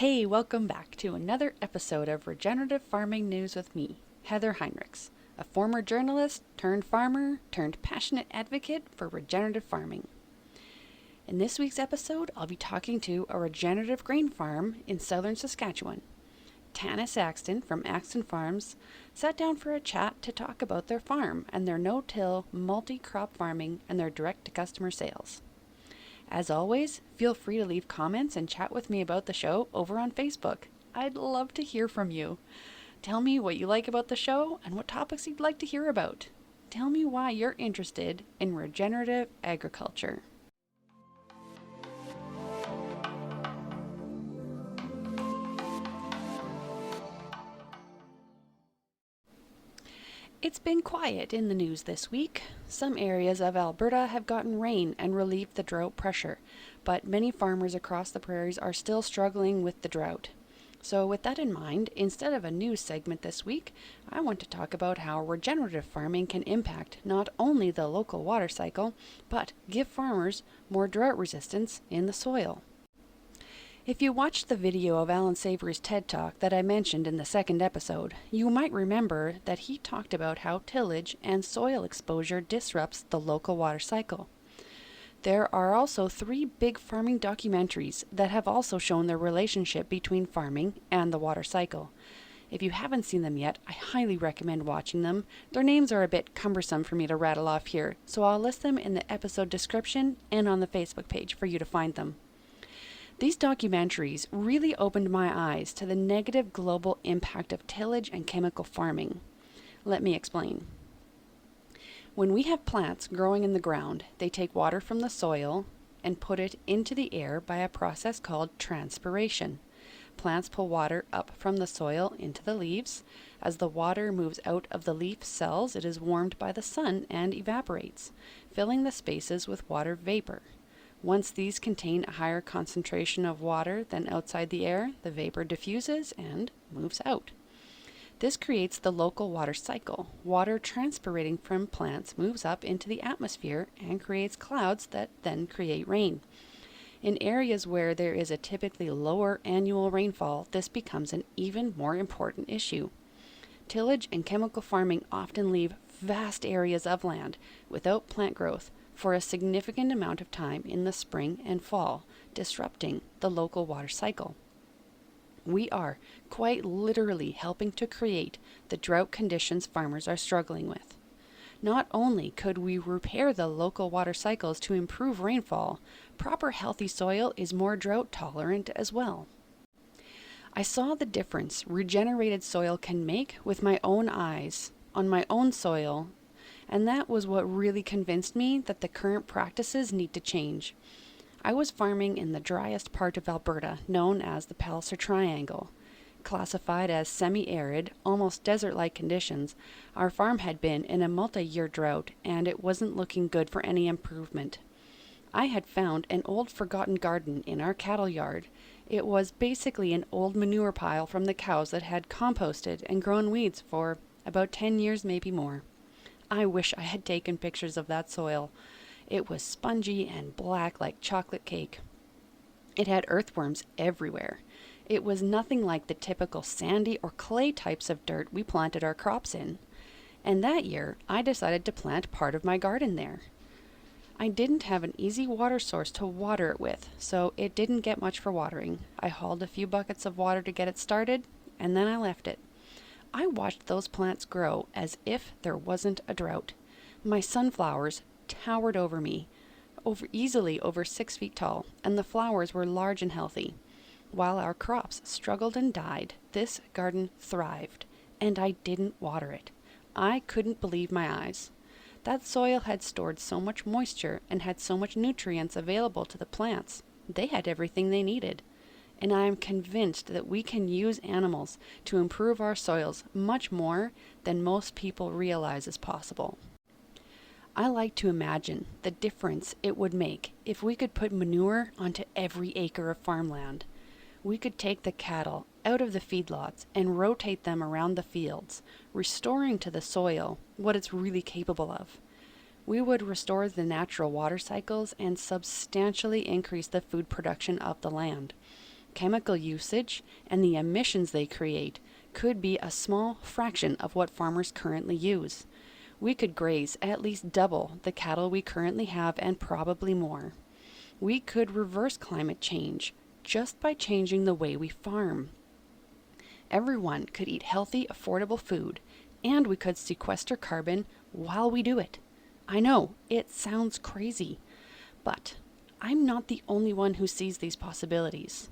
Hey, welcome back to another episode of Regenerative Farming News with me, Heather Heinrichs, a former journalist turned farmer turned passionate advocate for regenerative farming. In this week's episode, I'll be talking to a regenerative grain farm in southern Saskatchewan. Tannis Axten from Axten Farms sat down for a chat to talk about their farm and their no-till, multi-crop farming and their direct-to-customer sales. As always, feel free to leave comments and chat with me about the show over on Facebook. I'd love to hear from you. Tell me what you like about the show and what topics you'd like to hear about. Tell me why you're interested in regenerative agriculture. It's been quiet in the news this week. Some areas of Alberta have gotten rain and relieved the drought pressure, but many farmers across the prairies are still struggling with the drought. So with that in mind, instead of a news segment this week, I want to talk about how regenerative farming can impact not only the local water cycle, but give farmers more drought resistance in the soil. If you watched the video of Alan Savory's TED Talk that I mentioned in the second episode, you might remember that he talked about how tillage and soil exposure disrupts the local water cycle. There are also 3 big farming documentaries that have also shown the relationship between farming and the water cycle. If you haven't seen them yet, I highly recommend watching them. Their names are a bit cumbersome for me to rattle off here, so I'll list them in the episode description and on the Facebook page for you to find them. These documentaries really opened my eyes to the negative global impact of tillage and chemical farming. Let me explain. When we have plants growing in the ground, they take water from the soil and put it into the air by a process called transpiration. Plants pull water up from the soil into the leaves. As the water moves out of the leaf cells, it is warmed by the sun and evaporates, filling the spaces with water vapor. Once these contain a higher concentration of water than outside the air, the vapor diffuses and moves out. This creates the local water cycle. Water transpirating from plants moves up into the atmosphere and creates clouds that then create rain. In areas where there is a typically lower annual rainfall, this becomes an even more important issue. Tillage and chemical farming often leave vast areas of land without plant growth for a significant amount of time in the spring and fall, disrupting the local water cycle. We are quite literally helping to create the drought conditions farmers are struggling with. Not only could we repair the local water cycles to improve rainfall, proper healthy soil is more drought tolerant as well. I saw the difference regenerated soil can make with my own eyes on my own soil, and that was what really convinced me that the current practices need to change. I was farming in the driest part of Alberta, known as the Palliser Triangle. Classified as semi-arid, almost desert-like conditions, our farm had been in a multi-year drought, and it wasn't looking good for any improvement. I had found an old forgotten garden in our cattle yard. It was basically an old manure pile from the cows that had composted and grown weeds for about 10 years, maybe more. I wish I had taken pictures of that soil. It was spongy and black like chocolate cake. It had earthworms everywhere. It was nothing like the typical sandy or clay types of dirt we planted our crops in. And that year, I decided to plant part of my garden there. I didn't have an easy water source to water it with, so it didn't get much for watering. I hauled a few buckets of water to get it started, and then I left it. I watched those plants grow as if there wasn't a drought. My sunflowers towered over me, easily over 6 feet tall, and the flowers were large and healthy. While our crops struggled and died, this garden thrived, and I didn't water it. I couldn't believe my eyes. That soil had stored so much moisture and had so much nutrients available to the plants. They had everything they needed. And I am convinced that we can use animals to improve our soils much more than most people realize is possible. I like to imagine the difference it would make if we could put manure onto every acre of farmland. We could take the cattle out of the feedlots and rotate them around the fields, restoring to the soil what it's really capable of. We would restore the natural water cycles and substantially increase the food production of the land. chemical usage, and the emissions they create could be a small fraction of what farmers currently use. We could graze at least double the cattle we currently have and probably more. We could reverse climate change just by changing the way we farm. Everyone could eat healthy, affordable food, and we could sequester carbon while we do it. I know, it sounds crazy, but I'm not the only one who sees these possibilities.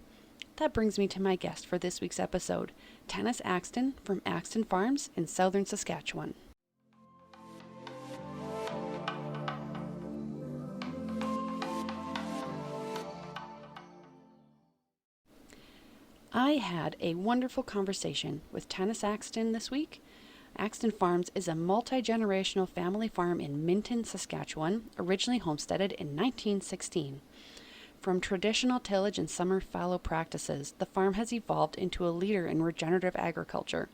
That brings me to my guest for this week's episode, Tannis Axten from Axten Farms in southern Saskatchewan. I had a wonderful conversation with Tannis Axten this week. Axten Farms is a multi-generational family farm in Minton, Saskatchewan, originally homesteaded in 1916. From traditional tillage and summer fallow practices, the farm has evolved into a leader in regenerative agriculture.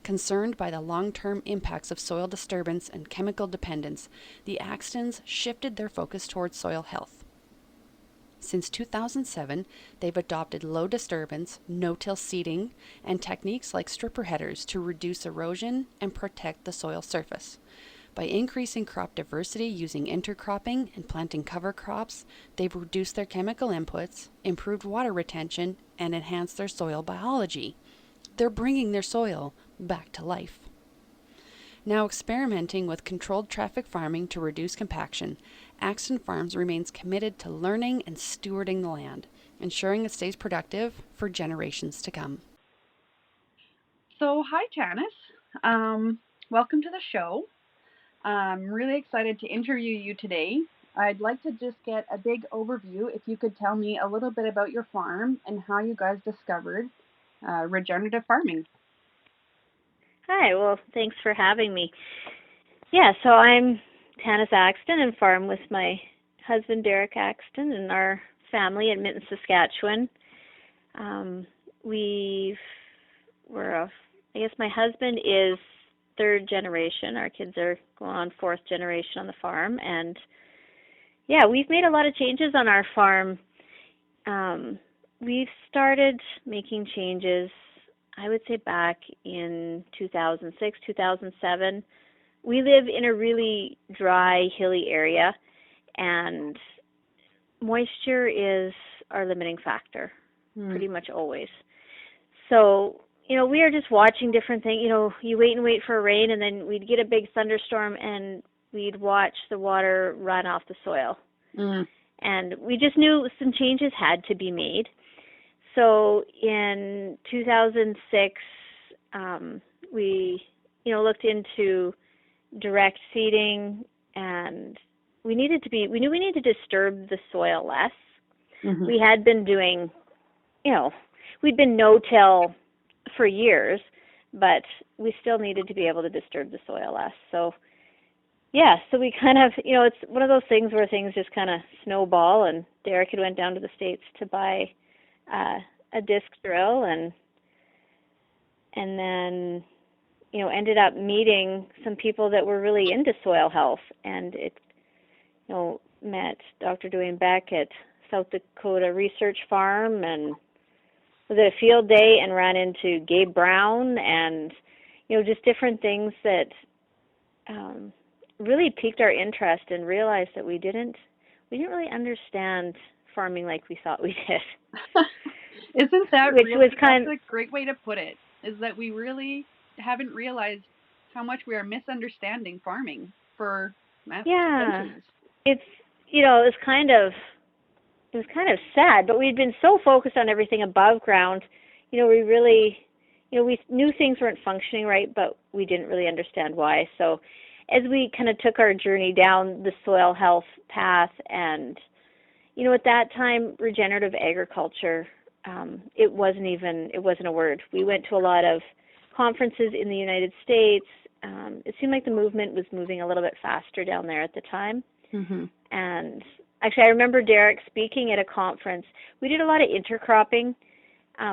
Concerned by the long-term impacts of soil disturbance and chemical dependence, the Axtens shifted their focus towards soil health. Since 2007, they've adopted low disturbance, no-till seeding, and techniques like stripper headers to reduce erosion and protect the soil surface. By increasing crop diversity using intercropping and planting cover crops, they've reduced their chemical inputs, improved water retention, and enhanced their soil biology. They're bringing their soil back to life. Now experimenting with controlled traffic farming to reduce compaction, Axten Farms remains committed to learning and stewarding the land, ensuring it stays productive for generations to come. So, hi Tannis. Welcome to the show. I'm really excited to interview you today. I'd like to just get a big overview if you could tell me a little bit about your farm and how you guys discovered regenerative farming. Hi, well, thanks for having me. Yeah, so I'm Tannis Axten and farm with my husband, Derek Axten, and our family in Minton, Saskatchewan. I guess my husband is third generation. Our kids are going on fourth generation on the farm. And yeah, we've made a lot of changes on our farm. We've started making changes, I would say back in 2006, 2007. We live in a really dry, hilly area, and moisture is our limiting factor, pretty much always. So, we are just watching different things. You wait and wait for a rain, and then we'd get a big thunderstorm, and we'd watch the water run off the soil. And we just knew some changes had to be made. So in 2006, we, looked into direct seeding, and we knew we needed to disturb the soil less. We had been doing, we'd been no-till for years, but we still needed to be able to disturb the soil less. So, yeah, so we kind of, it's one of those things where things just kind of snowball, and Derek had went down to the States to buy a disc drill, and then ended up meeting some people that were really into soil health, and met Dr. Dwayne Beck at South Dakota Research Farm, and was at a field day and ran into Gabe Brown, and just different things that really piqued our interest, and realized that we didn't really understand farming like we thought we did. Isn't that that's a great way to put it, is that we really haven't realized how much we are misunderstanding farming for centuries. It's, it was kind of sad, but we'd been so focused on everything above ground, we really, we knew things weren't functioning right, but we didn't really understand why. So as we kind of took our journey down the soil health path, and, at that time, regenerative agriculture, it wasn't a word. We went to a lot of conferences in the United States. It seemed like the movement was moving a little bit faster down there at the time. And actually, I remember Derek speaking at a conference. We did a lot of intercropping,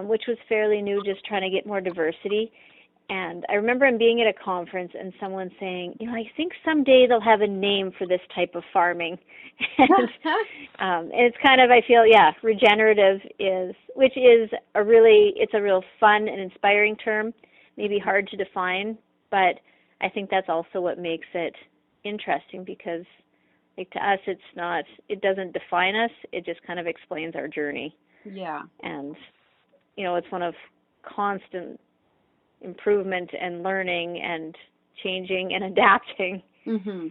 which was fairly new, just trying to get more diversity. And I remember I'm being at a conference and someone saying, I think someday they'll have a name for this type of farming. And it's kind of, I feel, regenerative which is it's a real fun and inspiring term, maybe hard to define, but I think that's also what makes it interesting because, like, to us, it doesn't define us, it just kind of explains our journey. Yeah. And, it's one of constant improvement and learning and changing and adapting. Mm-hmm.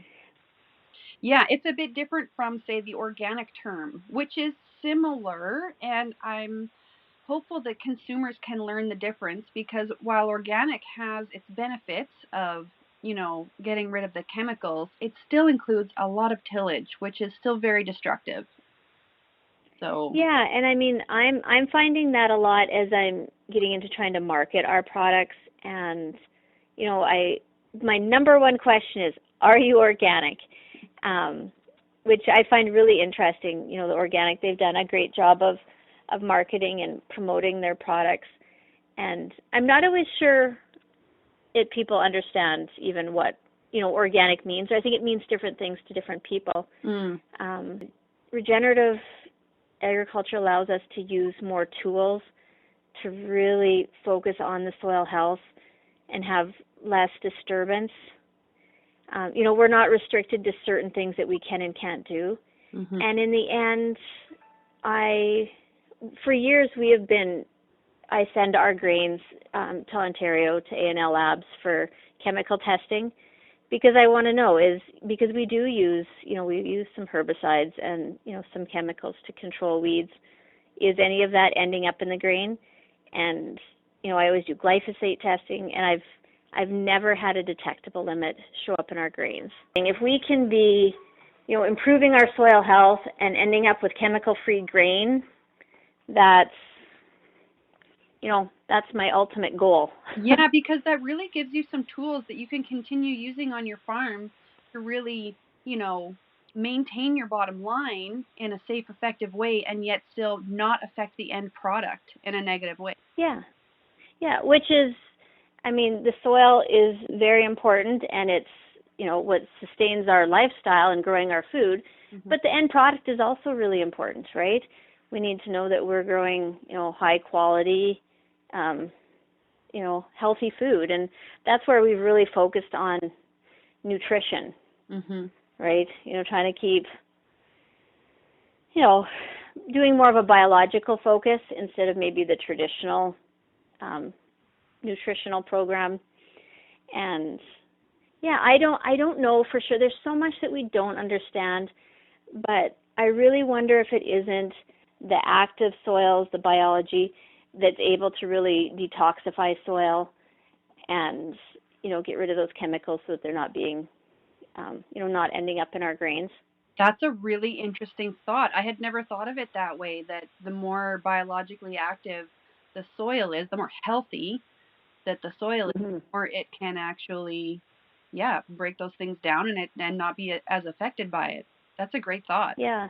Yeah, it's a bit different from, say, the organic term, which is similar, and I'm hopeful that consumers can learn the difference because while organic has its benefits of, getting rid of the chemicals, it still includes a lot of tillage, which is still very destructive. So yeah, and I mean, I'm finding that a lot as I'm getting into trying to market our products, and my number one question is, are you organic? Which I find really interesting. The organic, they've done a great job of marketing and promoting their products, and I'm not always sure if people understand even what organic means. I think it means different things to different people. Regenerative agriculture allows us to use more tools to really focus on the soil health and have less disturbance. We're not restricted to certain things that we can and can't do. Mm-hmm. And in the end, for years I send our grains to Ontario, to A&L Labs for chemical testing, because I want to know because we do use, we use some herbicides and, some chemicals to control weeds. Is any of that ending up in the grain? And, I always do glyphosate testing, and I've never had a detectable limit show up in our grains. And if we can be, improving our soil health and ending up with chemical-free grain, that's my ultimate goal. Yeah, because that really gives you some tools that you can continue using on your farm to really, maintain your bottom line in a safe, effective way and yet still not affect the end product in a negative way. Yeah. Yeah, which is, the soil is very important, and it's, what sustains our lifestyle and growing our food, Mm-hmm. but the end product is also really important, right? We need to know that we're growing, high quality, healthy food, and that's where we've really focused on nutrition, Mm-hmm. right? Trying to keep, doing more of a biological focus instead of maybe the traditional nutritional program. And yeah, I don't know for sure. There's so much that we don't understand, but I really wonder if it isn't the active soils, the biology that's able to really detoxify soil and, get rid of those chemicals so that they're not being, not ending up in our grains. That's a really interesting thought. I had never thought of it that way, that the more biologically active the soil is, the more healthy that the soil is, Mm-hmm. the more it can actually, break those things down and not be as affected by it. That's a great thought. Yeah.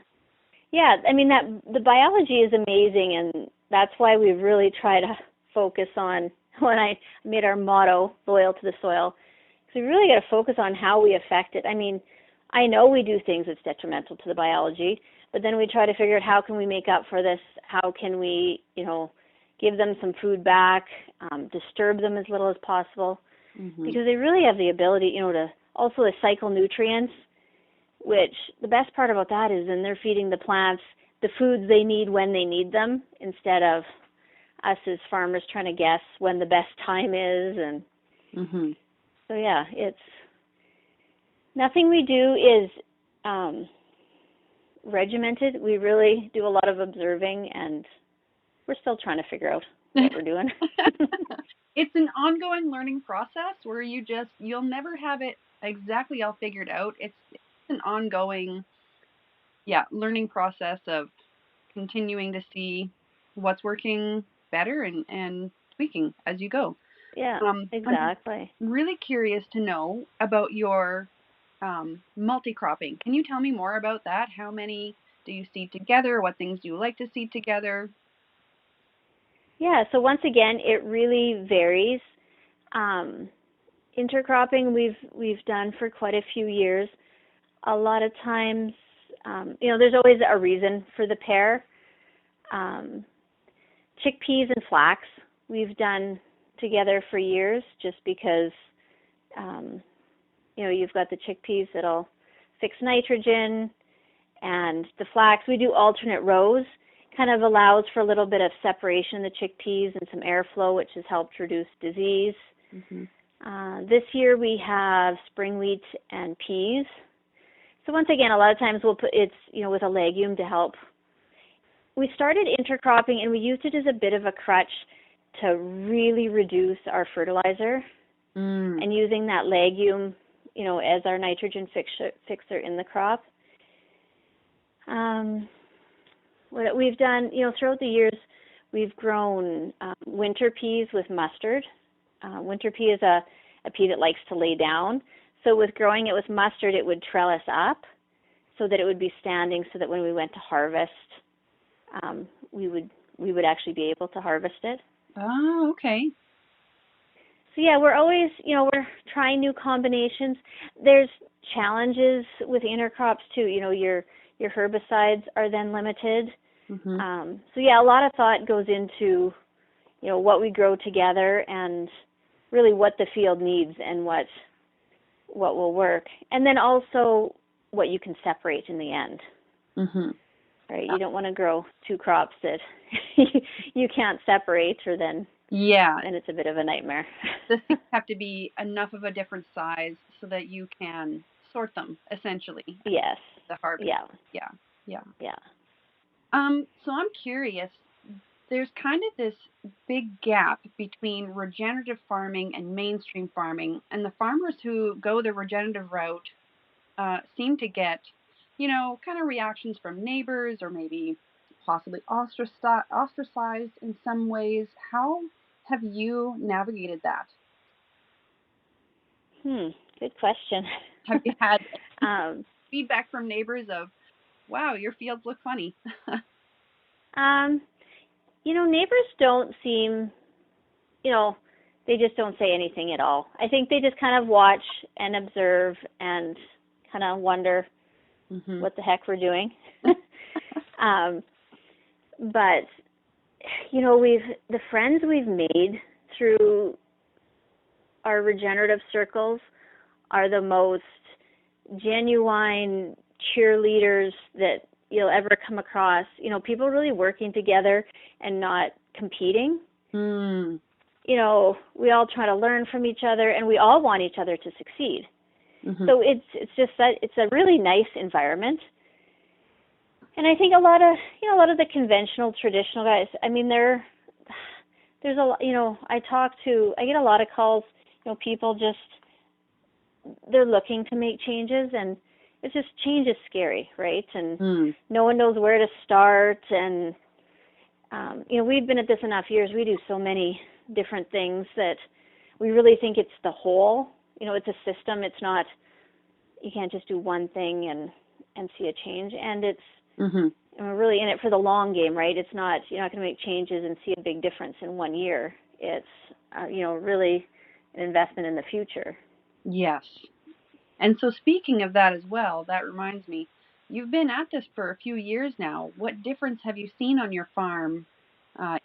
Yeah, that the biology is amazing, and that's why we really try to focus on, when I made our motto, loyal to the soil, because we really got to focus on how we affect it. I know we do things that's detrimental to the biology, but then we try to figure out how can we make up for this, how can we, give them some food back, disturb them as little as possible, Mm-hmm. because they really have the ability, to also cycle nutrients, which the best part about that is then they're feeding the plants the foods they need when they need them, instead of us as farmers trying to guess when the best time is. And Mm-hmm. so, yeah, it's nothing we do is regimented. We really do a lot of observing, and we're still trying to figure out what we're doing. It's an ongoing learning process where you'll never have it exactly all figured out. It's an ongoing, learning process of continuing to see what's working better and tweaking as you go. Yeah, exactly. I'm really curious to know about your multi-cropping. Can you tell me more about that? How many do you seed together? What things do you like to seed together? Yeah, so once again, it really varies. Intercropping we've done for quite a few years. A lot of times, there's always a reason for the pair. Chickpeas and flax we've done together for years, just because you've got the chickpeas that'll fix nitrogen, and the flax we do alternate rows. Kind of allows for a little bit of separation in the chickpeas and some airflow, which has helped reduce disease. Mm-hmm. This year we have spring wheat and peas. So once again, a lot of times we'll put with a legume to help. We started intercropping and we used it as a bit of a crutch to really reduce our fertilizer, and using that legume, as our nitrogen fixer in the crop. What we've done, throughout the years, we've grown winter peas with mustard. Winter pea is a pea that likes to lay down. So with growing it with mustard, it would trellis up so that it would be standing, so that when we went to harvest, we would actually be able to harvest it. Oh, okay. So yeah, we're always, we're trying new combinations. There's challenges with intercrops too. Your herbicides are then limited. Mm-hmm. So yeah, a lot of thought goes into, what we grow together and really what the field needs and what will work. And then also what you can separate in the end. Mm-hmm. Right? You don't want to grow two crops that you can't separate, or then it's a bit of a nightmare. The seeds have to be enough of a different size so that you can sort them, essentially. Yes. The harvest. Yeah. So I'm curious, there's kind of this big gap between regenerative farming and mainstream farming, and the farmers who go the regenerative route seem to get, kind of reactions from neighbors, or maybe possibly ostracized in some ways. How have you navigated that? Good question. Have you had feedback from neighbors of, wow, your fields look funny? Neighbors don't seem, they just don't say anything at all. I think they just kind of watch and observe and kind of wonder what the heck we're doing. But, the friends we've made through our regenerative circles are the most genuine cheerleaders that you'll ever come across. People really working together and not competing. We all try to learn from each other, and we all want each other to succeed. So it's just that it's a really nice environment. And I think a lot of the conventional, traditional guys, I mean, there's a lot, I get a lot of calls, people just, they're looking to make changes, and it's just, change is scary, right? And no one knows where to start. And, we've been at this enough years. We do so many different things that we really think it's the whole. It's a system. It's not, you can't just do one thing and see a change. And it's, we're really in it for the long game, right? It's not, you're not going to make changes and see a big difference in 1 year. It's, really an investment in the future. Yes. And so speaking of that as well, that reminds me, you've been at this for a few years now. What difference have you seen on your farm,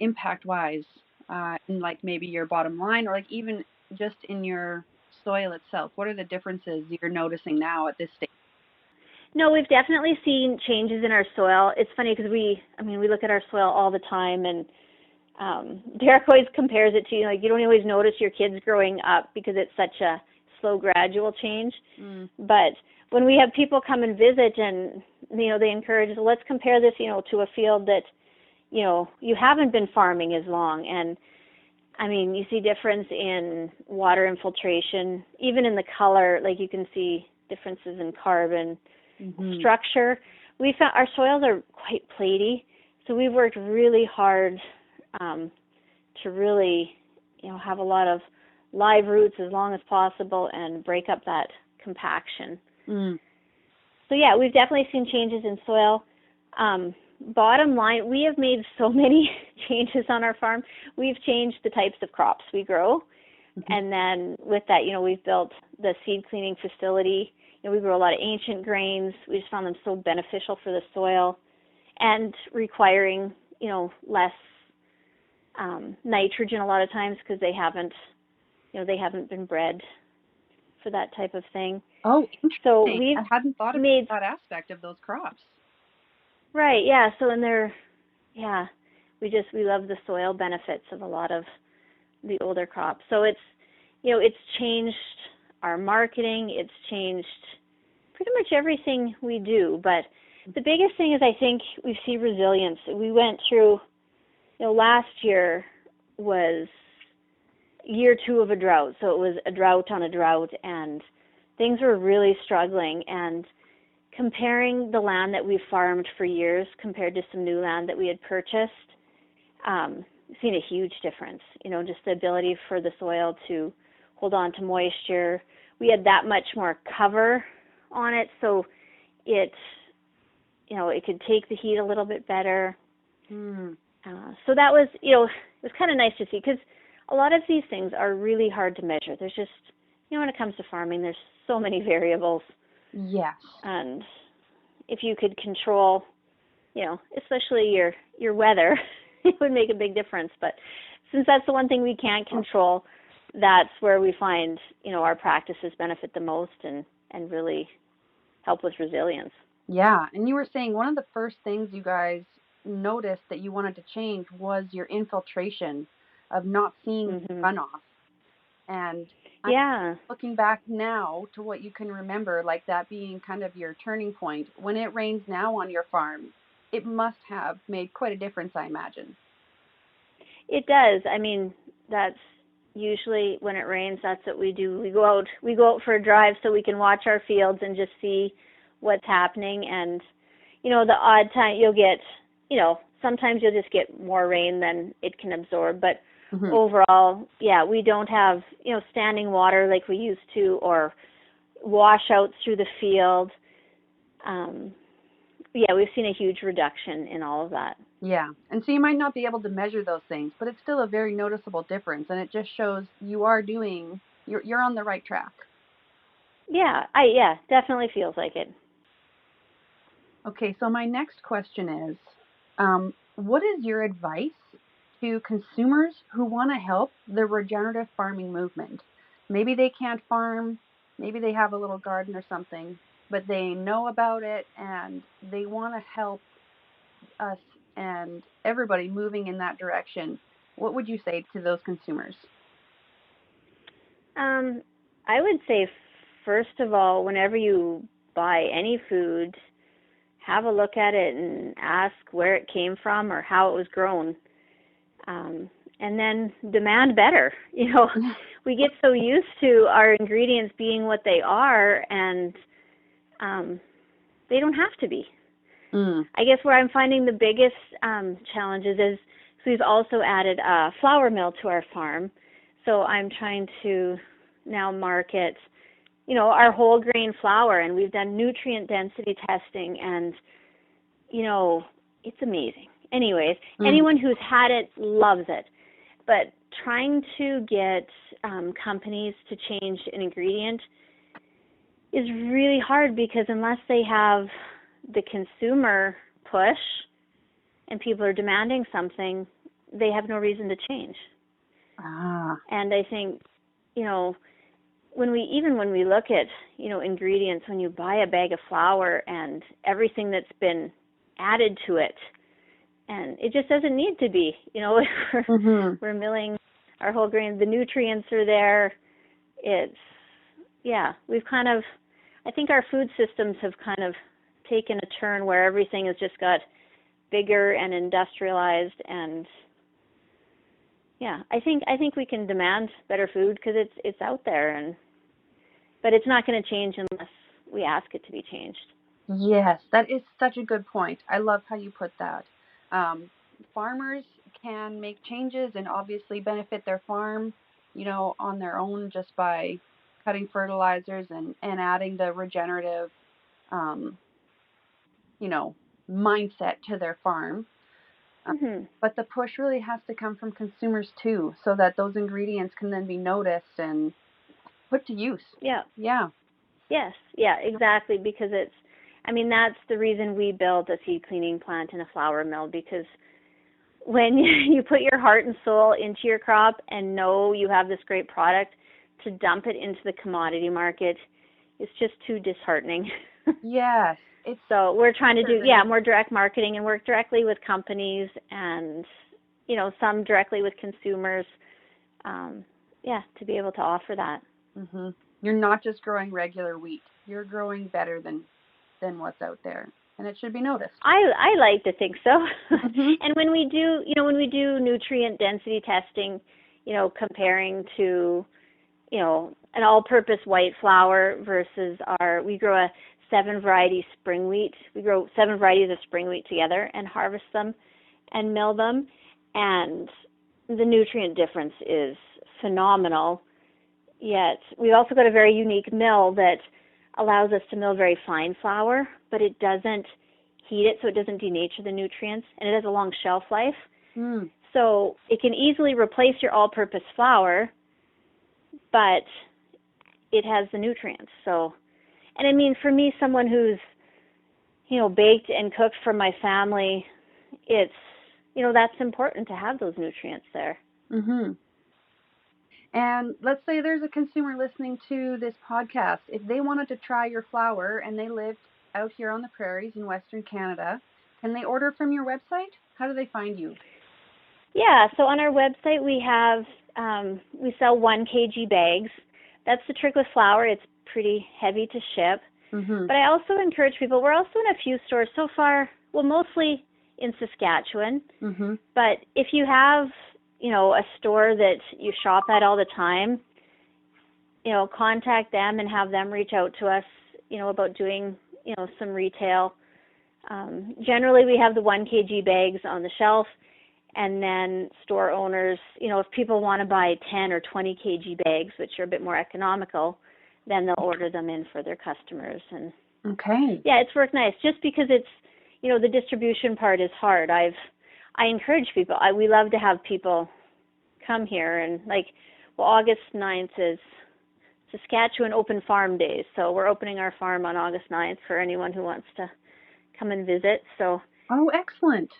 impact-wise, in like maybe your bottom line, or like even just in your soil itself? What are the differences you're noticing now at this stage? No, we've definitely seen changes in our soil. It's funny because we look at our soil all the time, and Derek always compares it to, you don't always notice your kids growing up because it's such a slow, gradual change. But when we have people come and visit, and they encourage, well, let's compare this, to a field that, you haven't been farming as long, and you see difference in water infiltration, even in the color. Like, you can see differences in carbon structure. We found our soils are quite platy, so we've worked really hard to really, have a lot of live roots as long as possible and break up that compaction. So yeah, we've definitely seen changes in soil. Bottom line, we have made so many changes on our farm. We've changed the types of crops we grow. Mhm. And then with that, we've built the seed cleaning facility. We grow a lot of ancient grains. We just found them so beneficial for the soil and requiring, less nitrogen a lot of times because they haven't been bred for that type of thing. Oh, So interesting. we've I hadn't thought about made, that aspect of those crops. right, yeah. So in there, yeah, we love the soil benefits of a lot of the older crops. So it's changed our marketing. It's changed pretty much everything we do. But the biggest thing is I think we see resilience. We went through, last year was year 2 of a drought. So it was a drought on a drought, and things were really struggling. And comparing the land that we farmed for years compared to some new land that we had purchased, seen a huge difference. Just the ability for the soil to hold on to moisture. We had that much more cover on it, so it, it could take the heat a little bit better. Hmm. So that was, it was kind of nice to see, because a lot of these things are really hard to measure. There's just, when it comes to farming, there's so many variables. Yes. And if you could control, especially your weather, it would make a big difference. But since that's the one thing we can't control, that's where we find, our practices benefit the most and really help with resilience. Yeah. And you were saying one of the first things you guys noticed that you wanted to change was your infiltration of not seeing Mhm. runoff. And I'm Yeah. looking back now to what you can remember, like that being kind of your turning point. When it rains now on your farm, it must have made quite a difference, I imagine. It does. I mean, that's usually when it rains, that's what we do. We go out for a drive so we can watch our fields and just see what's happening. And the odd time you'll get, sometimes you'll just get more rain than it can absorb, but Mm-hmm. overall, yeah, we don't have, standing water like we used to, or washouts through the field. Yeah, we've seen a huge reduction in all of that. Yeah. And so you might not be able to measure those things, but it's still a very noticeable difference. And it just shows you're on the right track. Yeah, definitely feels like it. Okay. So my next question is, what is your advice to consumers who want to help the regenerative farming movement? Maybe they can't farm, maybe they have a little garden or something, but they know about it and they want to help us and everybody moving in that direction. What would you say to those consumers? Um, I would say, first of all, whenever you buy any food, have a look at it and ask where it came from or how it was grown. And then demand better. We get so used to our ingredients being what they are, and they don't have to be. Mm. I guess where I'm finding the biggest challenges is we've also added a flour mill to our farm. So I'm trying to now market, our whole grain flour, and we've done nutrient density testing, and, it's amazing. Anyways, Mm. anyone who's had it loves it. But trying to get companies to change an ingredient is really hard, because unless they have the consumer push and people are demanding something, they have no reason to change. Ah. And I think, when we look at, ingredients, when you buy a bag of flour and everything that's been added to it, and it just doesn't need to be, Mm-hmm. we're milling our whole grain, the nutrients are there. It's, yeah, I think our food systems have kind of taken a turn where everything has just got bigger and industrialized, and yeah, I think we can demand better food because it's out there, but it's not going to change unless we ask it to be changed. Yes, that is such a good point. I love how you put that. Farmers can make changes and obviously benefit their farm, on their own just by cutting fertilizers and adding the regenerative, um, you know, mindset to their farm. Mhm. But the push really has to come from consumers too, so that those ingredients can then be noticed and put to use. Yeah. Yeah. Yes. Yeah, exactly, because I mean, that's the reason we built a seed cleaning plant and a flour mill, because when you put your heart and soul into your crop and know you have this great product, to dump it into the commodity market, it's just too disheartening. Yes. It's So we're trying to do, frustrating. more direct marketing and work directly with companies and, some directly with consumers, to be able to offer that. Mhm. You're not just growing regular wheat. You're growing better than what's out there, and it should be noticed. I like to think so. Mhm. And when we do nutrient density testing, comparing to, an all-purpose white flour versus we grow a 7 variety spring wheat. We grow 7 varieties of spring wheat together and harvest them and mill them, and the nutrient difference is phenomenal. Yet we've also got a very unique mill that allows us to mill very fine flour, but it doesn't heat it, so it doesn't denature the nutrients, and it has a long shelf life. Mm. So it can easily replace your all-purpose flour, but it has the nutrients. So, and I mean, for me, someone who's, baked and cooked for my family, it's, that's important to have those nutrients there. Mhm. And let's say there's a consumer listening to this podcast. If they wanted to try your flour and they lived out here on the prairies in Western Canada, can they order from your website? How do they find you? Yeah, so on our website we sell 1 kg bags. That's the trick with flour. It's pretty heavy to ship. Mhm. But I also encourage people, we're also in a few stores so far, well, mostly in Saskatchewan. Mhm. But if you have, a store that you shop at all the time, contact them and have them reach out to us, about doing, some retail. Generally, we have the 1 kg bags on the shelf, and then store owners, if people want to buy 10 or 20 kg bags, which are a bit more economical, then they'll order them in for their customers. And Okay. yeah, it's worked nice. Just because it's, the distribution part is hard. I encourage people. We love to have people come here, and August 9th is Saskatchewan Open Farm Days, so we're opening our farm on August 9th for anyone who wants to come and visit. So Oh, excellent.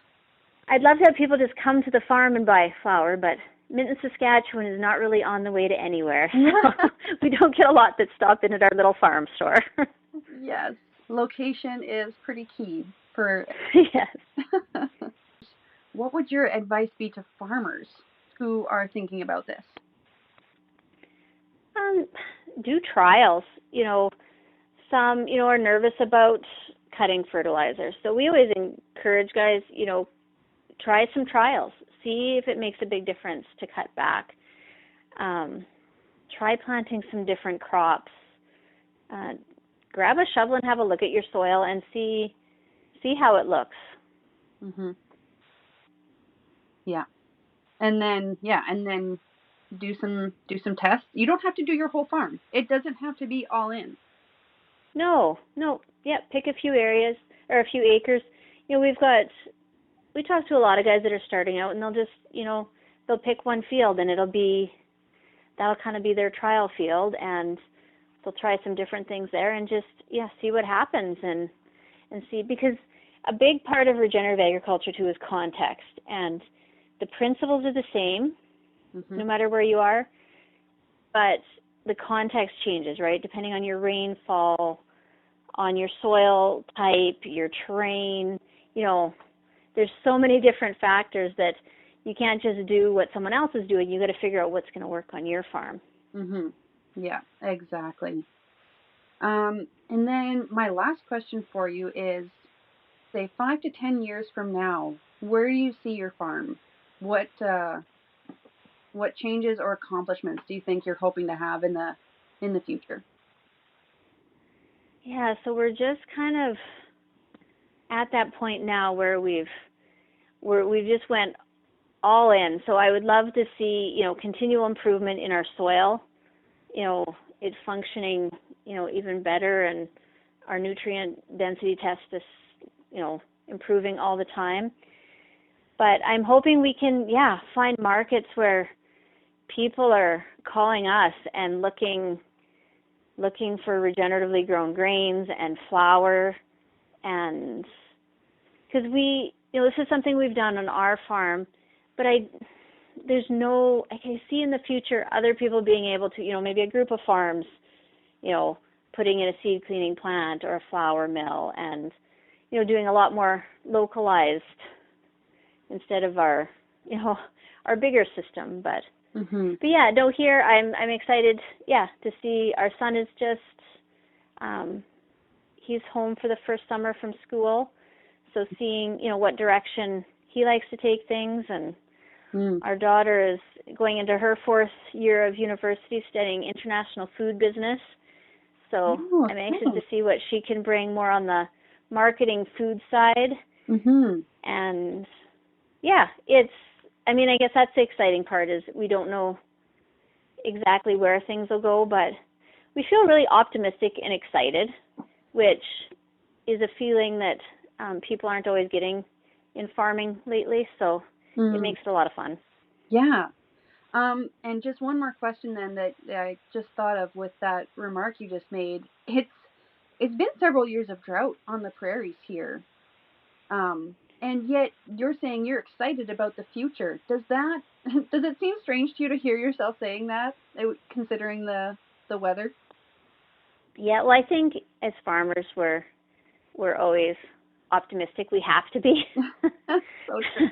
I'd love to have people just come to the farm and buy flour, but Minton, Saskatchewan is not really on the way to anywhere. So we don't get a lot that stop in at our little farm store. Yes. Location is pretty key for Yes. What would your advice be to farmers who are thinking about this? Do trials. Some, are nervous about cutting fertilizer. So we always encourage guys, try some trials. See if it makes a big difference to cut back. Try planting some different crops. Grab a shovel and have a look at your soil and see how it looks. Mhm. Yeah. And then do some tests. You don't have to do your whole farm. It doesn't have to be all in. No. Yeah, pick a few areas or a few acres. We talk to a lot of guys that are starting out, and they'll just, they'll pick one field, and that'll kind of be their trial field, and they'll try some different things there and just, see what happens and see, because a big part of regenerative agriculture too is context, and the principles are the same no matter where you are, but the context changes, right? Depending on your rainfall, on your soil type, your terrain, there's so many different factors that you can't just do what someone else is doing. You got to figure out what's going to work on your farm. Mhm. Yeah, exactly. And then my last question for you is, say 5 to 10 years from now, where do you see your farm? What changes or accomplishments do you think you're hoping to have in the future? Yeah, so we're just kind of at that point now where we just went all in. So I would love to see, continual improvement in our soil, it functioning, even better, and our nutrient density test is, improving all the time. But I'm hoping we can, find markets where people are calling us and looking for regeneratively grown grains and flour, and because this is something we've done on our farm, but I can see in the future other people being able to, maybe a group of farms, putting in a seed cleaning plant or a flour mill, and doing a lot more localized instead of our bigger system. But yeah, no, here I'm excited, to see our son is just he's home for the first summer from school, so seeing what direction he likes to take things. And our daughter is going into her 4th year of university studying international food business, so I'm anxious to see what she can bring more on the marketing food side. And I guess that's the exciting part, is we don't know exactly where things will go, but we feel really optimistic and excited, which is a feeling that people aren't always getting in farming lately, so it makes it a lot of fun. Yeah. And just one more question then that I just thought of with that remark you just made. It's been several years of drought on the prairies here. And yet you're saying you're excited about the future. Does it seem strange to you to hear yourself saying that, considering the weather? Yeah, well, I think as farmers we're always optimistic. We have to be. So true.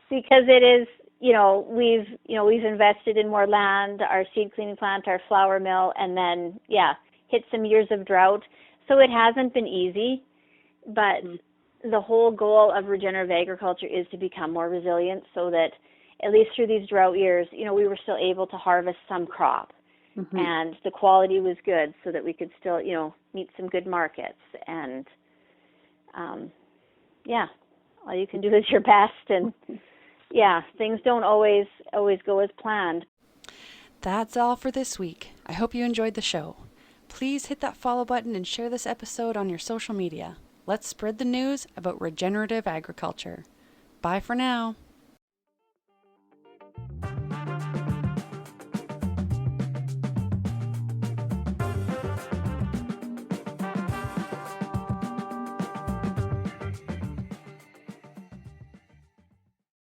Because it is, we've invested in more land, our seed cleaning plant, our flour mill, and then hit some years of drought. So it hasn't been easy, but the whole goal of regenerative agriculture is to become more resilient, so that at least through these drought years, we were still able to harvest some crop, and the quality was good, so that we could still, meet some good markets. And all you can do is your best, and things don't always go as planned. That's all for this week. I hope you enjoyed the show. Please hit that follow button and share this episode on your social media. Let's spread the news about regenerative agriculture. Bye for now.